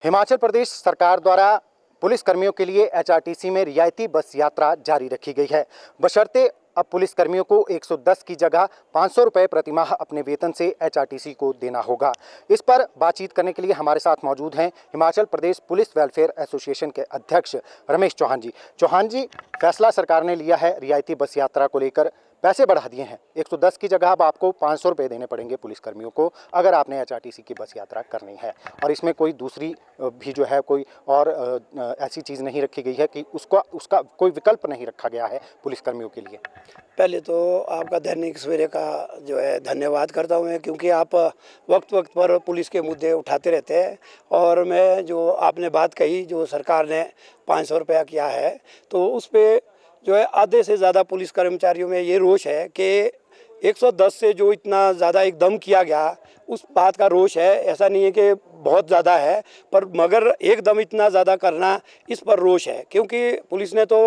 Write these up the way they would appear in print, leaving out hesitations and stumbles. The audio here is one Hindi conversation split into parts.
हिमाचल प्रदेश सरकार द्वारा पुलिस कर्मियों के लिए एचआरटीसी में रियायती बस यात्रा जारी रखी गई है। बशर्ते अब पुलिस कर्मियों को 110 की जगह 500 रुपये प्रतिमाह अपने वेतन से एचआरटीसी को देना होगा। इस पर बातचीत करने के लिए हमारे साथ मौजूद हैं Himachal Pradesh police welfare association के अध्यक्ष रमेश चौहान जी। चौहान जी, फैसला सरकार ने लिया है रियायती बस यात्रा को लेकर, पैसे बढ़ा दिए हैं। 110 की जगह अब आपको 500 रुपये देने पड़ेंगे पुलिस कर्मियों को अगर आपने एचआरटीसी की बस यात्रा करनी है। और इसमें कोई दूसरी भी जो है कोई और ऐसी चीज़ नहीं रखी गई है कि उसका कोई विकल्प नहीं रखा गया है पुलिस कर्मियों के लिए। पहले तो आपका दैनिक सवेरे का जो है धन्यवाद करता हूँ मैं, क्योंकि आप वक्त वक्त पर पुलिस के मुद्दे उठाते रहते हैं। और मैं जो आपने बात कही, जो सरकार ने 500 रुपया किया है, तो उस पर जो है आधे से ज़्यादा पुलिस कर्मचारियों में ये रोष है कि 110 से जो इतना ज़्यादा एकदम किया गया, उस बात का रोष है। ऐसा नहीं है कि बहुत ज़्यादा है, पर मगर एकदम इतना ज़्यादा करना, इस पर रोष है। क्योंकि पुलिस ने तो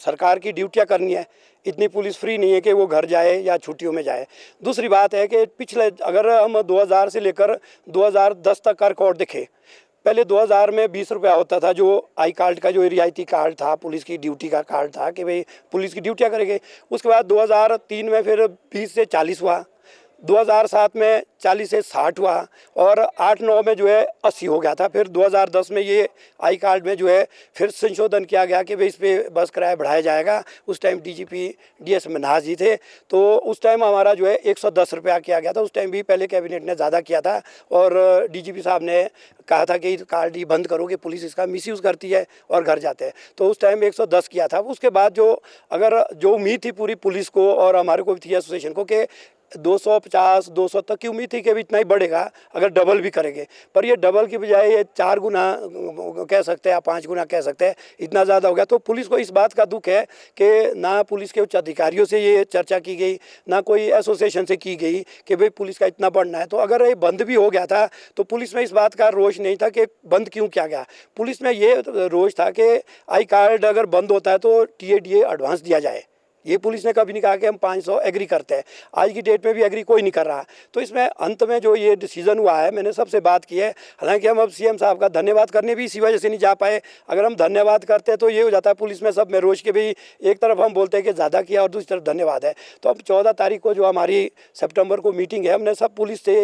सरकार की ड्यूटियाँ करनी है, इतनी पुलिस फ्री नहीं है कि वो घर जाए या छुट्टियों में जाए। दूसरी बात है कि पिछले अगर हम 2000 से लेकर 2010 तक का रिकॉर्ड देखें, पहले 2000 में 20 रुपया होता था, जो आई कार्ड का जो रियायती कार्ड था, पुलिस की ड्यूटी का कार्ड था कि भाई पुलिस की ड्यूटियाँ करेंगे। उसके बाद 2003 में फिर 20 से 40 हुआ, 2007 में 40 से 60 हुआ, और 8-9 में जो है 80 हो गया था। फिर 2010 में ये आई कार्ड में जो है फिर संशोधन किया गया कि भाई इस पर बस किराया बढ़ाया जाएगा। उस टाइम डीजीपी डीएस मन्हास जी थे, तो उस टाइम हमारा जो है 110 रुपया किया गया था। उस टाइम भी पहले कैबिनेट ने ज़्यादा किया था, और डीजीपी साहब ने कहा था कि कार्ड ही बंद करो कि पुलिस इसका मिसयूज़ करती है और घर जाते हैं। तो उस टाइम 110 किया था। उसके बाद जो उम्मीद थी पूरी पुलिस को और हमारे को भी थी एसोसिएशन को कि 250-200 तक की उम्मीद थी कि इतना ही बढ़ेगा अगर डबल भी करेंगे। पर ये डबल की बजाय ये 4 गुना कह सकते हैं या 5 गुना कह सकते हैं, इतना ज़्यादा हो गया। तो पुलिस को इस बात का दुख है कि ना पुलिस के उच्च अधिकारियों से ये चर्चा की गई, ना कोई एसोसिएशन से की गई कि भाई पुलिस का इतना बढ़ना है। तो अगर ये बंद भी हो गया था तो पुलिस में इस बात का रोष नहीं था कि बंद क्यों किया गया। पुलिस में ये रोष था कि आई कार्ड अगर बंद होता है तो टीएडीए एडवांस दिया जाए। ये पुलिस ने कभी नहीं कहा कि हम 500 एग्री करते हैं। आज की डेट में भी एग्री कोई नहीं कर रहा। तो इसमें अंत में जो ये डिसीजन हुआ है, मैंने सबसे बात की है। हालांकि हम अब सीएम साहब का धन्यवाद करने भी इसी वजह से नहीं जा पाए। अगर हम धन्यवाद करते तो ये हो जाता है पुलिस में सब में रोज के भी, एक तरफ हम बोलते हैं कि ज़्यादा किया और दूसरी तरफ धन्यवाद है। तो अब 14 तारीख को जो हमारी सितंबर को मीटिंग है, हमने सब पुलिस से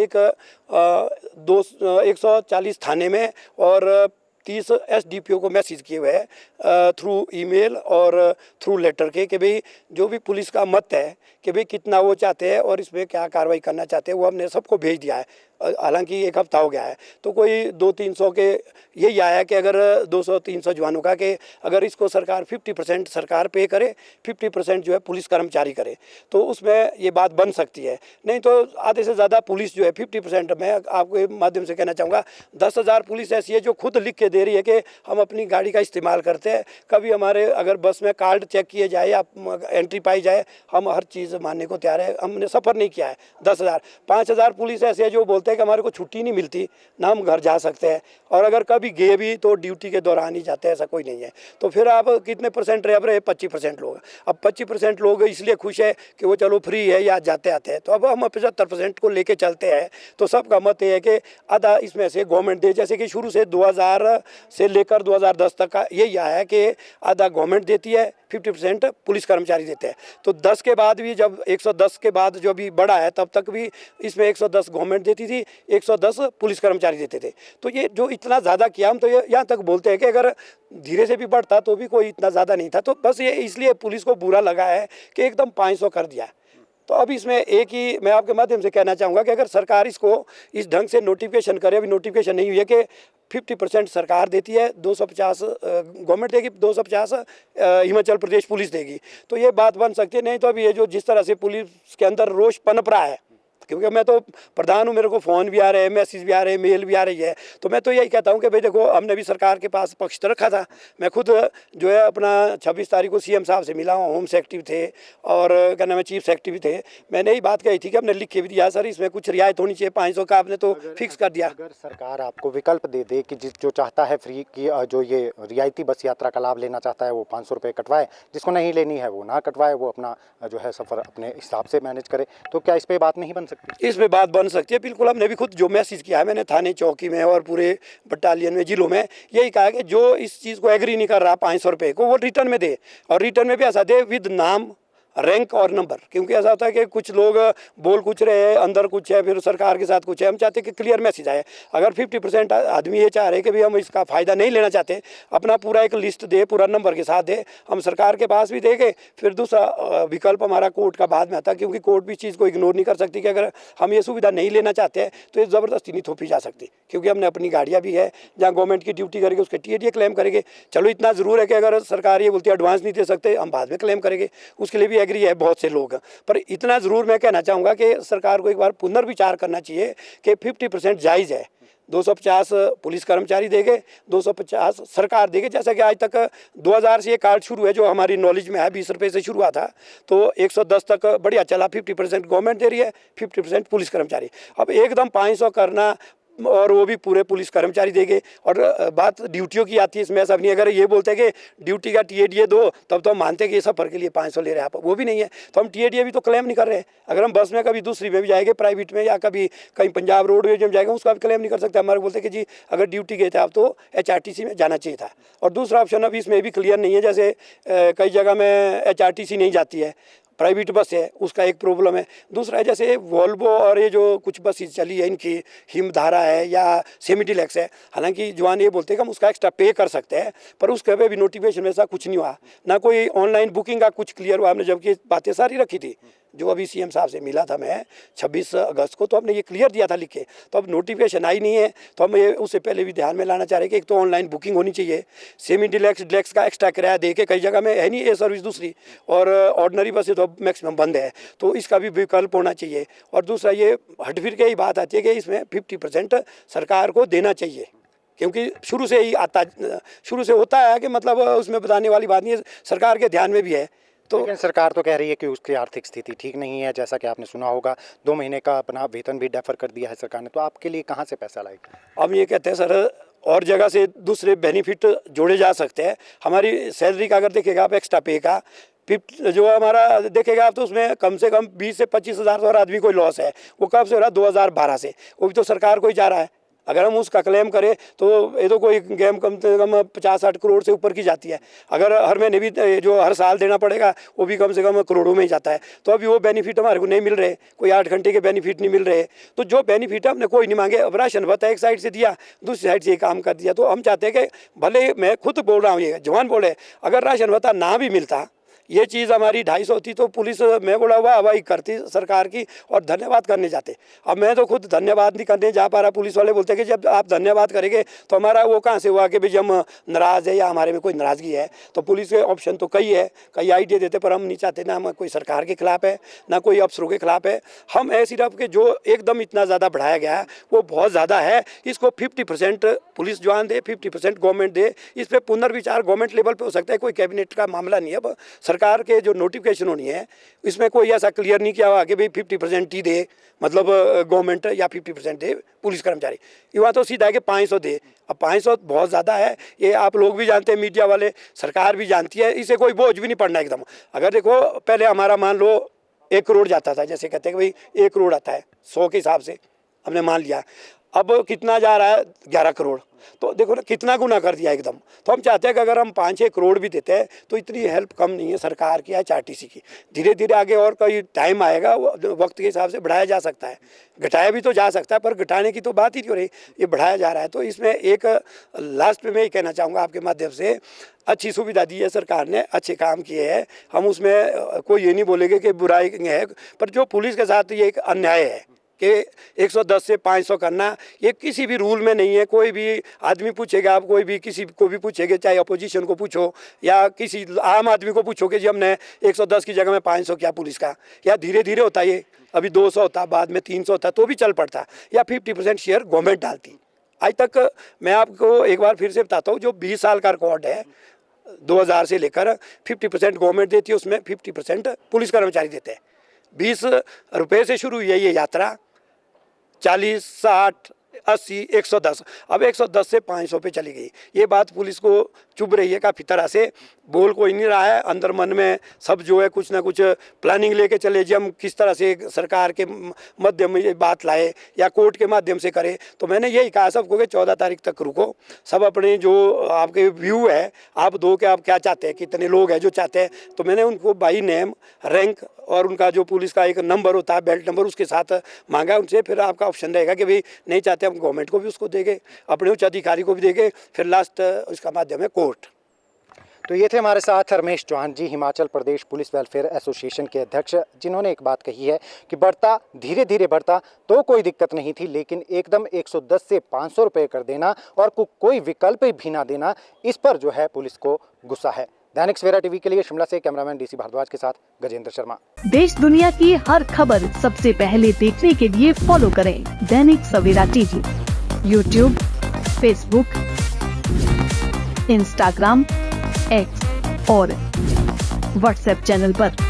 140 थाने में और 30 एसडीपीओ को मैसेज किए हुए हैं थ्रू ईमेल और थ्रू लेटर के, कि भाई जो भी पुलिस का मत है कि भाई कितना वो चाहते हैं और इसमें क्या कार्रवाई करना चाहते हैं, वो हमने सबको भेज दिया है। हालांकि 1 हफ्ता हो गया है, तो कोई 200-300 के यही आया कि अगर 200-300 जवानों का कि अगर इसको सरकार 50% सरकार पे करे, 50% जो है पुलिस कर्मचारी करे, तो उसमें ये बात बन सकती है। नहीं तो आधे से ज़्यादा पुलिस जो है 50%, मैं आपके माध्यम से कहना चाहूँगा 10,000 पुलिस ऐसी है जो खुद लिख के दे रही है कि हम अपनी गाड़ी का इस्तेमाल करते हैं। कभी हमारे अगर बस में कार्ड चेक किए जाए या एंट्री पाई जाए, हम हर चीज़ मानने को तैयार है। हमने सफ़र नहीं किया है। 10,000, 5,000 पुलिस ऐसे है जो बोलते हैं कि हमारे को छुट्टी नहीं मिलती, ना हम घर जा सकते हैं, और अगर कभी गए भी तो ड्यूटी के दौरान ही जाते हैं, ऐसा कोई नहीं है। तो फिर आप कितने परसेंट रहे? अब रहे 25% लोग। अब 25% लोग इसलिए खुश है कि वो चलो फ्री है या जाते आते हैं। तो अब हम 75% को लेके चलते हैं। तो सबका मत ये है कि आधा इसमें से गवर्नमेंट दे, जैसे कि शुरू से 2000 से लेकर 2010 तक का यही आया है कि आधा गवर्नमेंट देती है, 50% पुलिस कर्मचारी देते हैं। तो 10 के बाद भी, जब 110 के बाद जो भी बढ़ा है, तब तक भी इसमें 110 गवर्नमेंट देती थी, 110 पुलिस कर्मचारी देते थे। तो ये जो इतना ज़्यादा किया, हम तो ये यहाँ तक बोलते हैं कि अगर धीरे से भी बढ़ता तो भी कोई इतना ज़्यादा नहीं था। तो बस ये इसलिए पुलिस को बुरा लगा है कि एकदम 500 कर दिया। तो अब इसमें एक ही मैं आपके माध्यम से कहना चाहूँगा कि अगर सरकार इसको इस ढंग से नोटिफिकेशन करे, अभी नोटिफिकेशन नहीं हुई है कि 50% सरकार देती है, 250 गवर्नमेंट देगी, 250 हिमाचल प्रदेश पुलिस देगी, तो ये बात बन सकती है। नहीं तो अभी ये जो जिस तरह से पुलिस के अंदर रोष पनप रहा है, क्योंकि मैं तो प्रधान हूँ, मेरे को फ़ोन भी आ रहे हैं, मैसेज भी आ रहे हैं, मेल भी आ रही है। तो मैं तो यही कहता हूँ कि भाई देखो, हमने भी सरकार के पास पक्ष रखा था। मैं खुद जो है अपना 26 तारीख को सीएम साहब से मिला हूँ, होम सेक्रेटरी थे और क्या नाम है चीफ सेक्रेटरी भी थे। मैंने यही बात कही थी कि हमने लिख के भी दिया, सर इसमें कुछ रियायत होनी चाहिए। 500 का आपने तो फिक्स कर दिया। अगर सरकार आपको विकल्प दे दे कि जो चाहता है फ्री की जो ये रियायती बस यात्रा का लाभ लेना चाहता है वो 500 रुपये कटवाए, जिसको नहीं लेनी है वो ना कटवाए, वो अपना जो है सफ़र अपने हिसाब से मैनेज करे, तो क्या इस पर बात नहीं बन सकती है? इसमें बात बन सकती है, बिल्कुल। हमने भी खुद जो मैसेज किया है, मैंने थाने चौकी में और पूरे बटालियन में, जिलों में यही कहा कि जो इस चीज़ को एग्री नहीं कर रहा 500 रुपये को, वो रिटर्न में दे, और रिटर्न में भी ऐसा दे विद नाम, रैंक और नंबर। क्योंकि ऐसा होता है कि कुछ लोग बोल कुछ रहे हैं, अंदर कुछ है, फिर सरकार के साथ कुछ है। हम चाहते हैं कि क्लियर मैसेज आए। अगर 50% आदमी ये चाह रहे हैं कि भाई हम इसका फ़ायदा नहीं लेना चाहते, अपना पूरा एक लिस्ट दे, पूरा नंबर के साथ दे, हम सरकार के पास भी देंगे। फिर दूसरा विकल्प हमारा कोर्ट का बाद में आता है, क्योंकि कोर्ट भी चीज़ को इग्नोर नहीं कर सकती कि अगर हम ये सुविधा नहीं लेना चाहते हैं तो ये ज़बरदस्ती नहीं थोपी जा सकती, क्योंकि हमने अपनी गाड़ियाँ भी है, जहाँ गवर्नमेंट की ड्यूटी करेंगे उसके TADA क्लेम करेंगे। चलो इतना ज़रूर है कि अगर सरकार ये बोलती है एडवांस नहीं दे सकते, हम बाद में क्लेम करेंगे, उसके लिए भी एग्री है बहुत से लोग। पर इतना जरूर मैं कहना चाहूँगा कि सरकार को एक बार पुनर्विचार करना चाहिए कि 50% जायज़ है। 250 पुलिस कर्मचारी देंगे, 250 सरकार देगी। जैसा कि आज तक 2000 से ये कार्ड शुरू है, जो हमारी नॉलेज में है, 20 रुपये से शुरू हुआ था, तो 110 तक बढ़िया चला। 50% गवर्नमेंट दे रही है, 50% पुलिस कर्मचारी। अब एकदम 500 करना, और वो भी पूरे पुलिस कर्मचारी देंगे। और बात ड्यूटियों की आती है, इसमें ऐसा नहीं। अगर ये बोलते हैं कि ड्यूटी का TADA दो, तब तो हम मानते हैं कि ये सफ़र के लिए 500 ले रहे हैं आप, वो भी नहीं है, तो हम TADA भी तो क्लेम नहीं कर रहे हैं। अगर हम बस में कभी दूसरी में भी जाएंगे, प्राइवेट में, या कभी कहीं पंजाब रोडवेज में जाएंगे, उसका भी क्लेम नहीं कर सकते। हमारे बोलते हैं कि जी अगर ड्यूटी गए थे आप तो HRTC में जाना चाहिए था। और दूसरा ऑप्शन अभी इसमें भी क्लियर नहीं है, जैसे कई जगह में HRTC नहीं जाती है, प्राइवेट बस है, उसका एक प्रॉब्लम है। दूसरा है जैसे वॉल्वो और ये जो कुछ बसेस चली है, इनकी हिमधारा है या सेमी डिलक्स है, हालांकि जवान ये बोलते हैं कि हम उसका एक्स्ट्रा पे कर सकते हैं, पर उसके पे भी नोटिफिकेशन में ऐसा कुछ नहीं हुआ, ना कोई ऑनलाइन बुकिंग का कुछ क्लियर हुआ। हमने जबकि बातें सारी रखी थी, जो अभी CM साहब से मिला था मैं 26 अगस्त को, तो हमने ये क्लियर दिया था लिख के। तो अब नोटिफिकेशन आई नहीं है, तो हम ये उससे पहले भी ध्यान में लाना चाह रहे हैं कि एक तो ऑनलाइन बुकिंग होनी चाहिए, सेमी डिलक्स का एक्स्ट्रा किराया दे के, कई जगह में है नहीं ये सर्विस दूसरी, और ऑर्डनरी बसें तो मैक्सिमम बंद है, तो इसका भी विकल्प होना चाहिए। और दूसरा ये हट फिर के ही बात आती है कि इसमें 50% सरकार को देना चाहिए, क्योंकि शुरू से ही शुरू से होता है कि मतलब उसमें बताने वाली बात नहीं है, सरकार के ध्यान में भी है। तो लेकिन सरकार तो कह रही है कि उसकी आर्थिक स्थिति ठीक नहीं है, जैसा कि आपने सुना होगा 2 महीने का अपना वेतन भी डेफर कर दिया है सरकार ने, तो आपके लिए कहाँ से पैसा लाएगी? हम ये कहते हैं सर, और जगह से दूसरे बेनिफिट जोड़े जा सकते हैं। हमारी सैलरी का अगर देखेगा आप, एक्स्ट्रा पे का जो हमारा देखेगा आप, तो उसमें कम से कम 20 से 25 हज़ार तो आदमी कोई लॉस है। वो कब से हो रहा है? 2012 से, वो भी तो सरकार को ही जा रहा है। अगर हम उसका क्लेम करें तो ये तो कोई गेम कम से कम 50-60 करोड़ से ऊपर की जाती है। अगर हर महीने भी जो हर साल देना पड़ेगा, वो भी कम से कम करोड़ों में ही जाता है। तो अभी वो बेनिफिट हमारे को नहीं मिल रहे, कोई 8 घंटे के बेनिफिट नहीं मिल रहे। तो जो बेनिफिट हमने कोई नहीं मांगे, अब राशन भत्ता एक साइड से दिया, दूसरी साइड से काम कर दिया। तो हम चाहते हैं कि भले मैं खुद बोल रहा हूँ, ये जवान बोले, अगर राशन भत्ता ना भी मिलता, ये चीज़ हमारी 250 होती, तो पुलिस मैं बोला वाह वाह करती सरकार की, और धन्यवाद करने जाते। अब मैं तो खुद धन्यवाद नहीं करने जा पा रहा। पुलिस वाले बोलते हैं कि जब आप धन्यवाद करेंगे तो हमारा वो कहाँ से हुआ कि भाई हम नाराज़ है या हमारे में कोई नाराज़गी है। तो पुलिस के ऑप्शन तो कई है, कई आइडिया देते, पर हम नहीं चाहते, ना हम कोई सरकार के खिलाफ है, ना कोई अफसरों के खिलाफ है। हम ऐसी सिर्फ कि जो एकदम इतना ज़्यादा बढ़ाया गया है वो बहुत ज़्यादा है। इसको 50% पुलिस जवान दे, 50% गवर्नमेंट दे। इस पर पुनर्विचार गवर्नमेंट लेवल पर हो सकता है, कोई कैबिनेट का मामला नहीं है। अब सरकार के जो नोटिफिकेशन होनी है, इसमें कोई ऐसा क्लियर नहीं किया हुआ कि भाई 50% ही दे, मतलब गवर्नमेंट, या 50% दे पुलिस कर्मचारी। युवा तो सीधा है कि 500 दे। अब 500 बहुत ज़्यादा है, ये आप लोग भी जानते हैं, मीडिया वाले, सरकार भी जानती है। इसे कोई बोझ भी नहीं पड़ना एकदम। अगर देखो पहले हमारा मान लो 1 करोड़ जाता था, जैसे कहते हैं कि भाई 1 करोड़ आता है 100 के हिसाब से, हमने मान लिया। अब कितना जा रहा है? 11 करोड़। तो देखो ना, कितना गुना कर दिया एकदम। तो हम चाहते हैं कि अगर हम 5-6 करोड़ भी देते हैं तो इतनी हेल्प कम नहीं है सरकार की या HRTC की। धीरे धीरे आगे और कोई टाइम आएगा, वक्त के हिसाब से बढ़ाया जा सकता है, घटाया भी तो जा सकता है, पर घटाने की तो बात ही नहीं हो रही, ये बढ़ाया जा रहा है। तो इसमें एक लास्ट में मैं ये कहना चाहूँगा आपके माध्यम से, अच्छी सुविधा दी है सरकार ने, अच्छे काम किए हैं, हम उसमें कोई ये नहीं बोलेंगे कि बुराई है। पर जो पुलिस के साथ ये एक अन्याय है कि 110 से 500 करना, ये किसी भी रूल में नहीं है। कोई भी आदमी पूछेगा, आप कोई भी किसी को भी पूछेंगे, चाहे अपोजिशन को पूछो या किसी आम आदमी को पूछो कि जी हमने 110 की जगह में 500 किया पुलिस का, या धीरे धीरे होता है, ये अभी 200 होता, बाद में 300 होता, तो भी चल पड़ता, या 50% शेयर गवर्नमेंट डालती। आज तक मैं आपको एक बार फिर से बताता हूँ, जो 20 साल का रिकॉर्ड है 2000 से लेकर, 50% गवर्नमेंट देती है, उसमें 50% पुलिस कर्मचारी देते हैं। 20 रुपये से शुरू हुई है ये यात्रा, 40, 60, 80, 110, अब 110 से 500 पे चली गई। ये बात पुलिस को चुभ रही है काफ़ी तरह से, बोल कोई नहीं रहा है, अंदर मन में सब जो है कुछ ना कुछ प्लानिंग लेके चले जी हम किस तरह से सरकार के माध्यम में ये बात लाए या कोर्ट के माध्यम से करें। तो मैंने यही कहा सबको कि 14 तारीख तक रुको, सब अपने जो आपके व्यू है आप दो कि आप क्या चाहते हैं, कितने लोग हैं जो चाहते हैं। तो मैंने उनको बाई नेम, रैंक और उनका जो पुलिस का एक नंबर होता है बेल्ट नंबर, उसके साथ मांगा उनसे। फिर आपका ऑप्शन रहेगा कि भाई नहीं चाहते हम गवर्नमेंट को भी उसको देंगे, अपने उच्च अधिकारी को भी देंगे, फिर लास्ट उसका माध्यम है कोर्ट। तो ये थे हमारे साथ रमेश चौहान जी, Himachal Pradesh police welfare association के अध्यक्ष, जिन्होंने एक बात कही है कि बढ़ता धीरे धीरे बढ़ता तो कोई दिक्कत नहीं थी, लेकिन एकदम 110 से 500 रुपये कर देना और कोई विकल्प भी ना देना, इस पर जो है पुलिस को गुस्सा है। दैनिक सवेरा टीवी के लिए शिमला से कैमरामैन डीसी भारद्वाज के साथ गजेंद्र शर्मा। देश दुनिया की हर खबर सबसे पहले देखने के लिए फॉलो करें Dainik Savera TV, YouTube, Facebook, Instagram, X और व्हाट्सएप चैनल पर।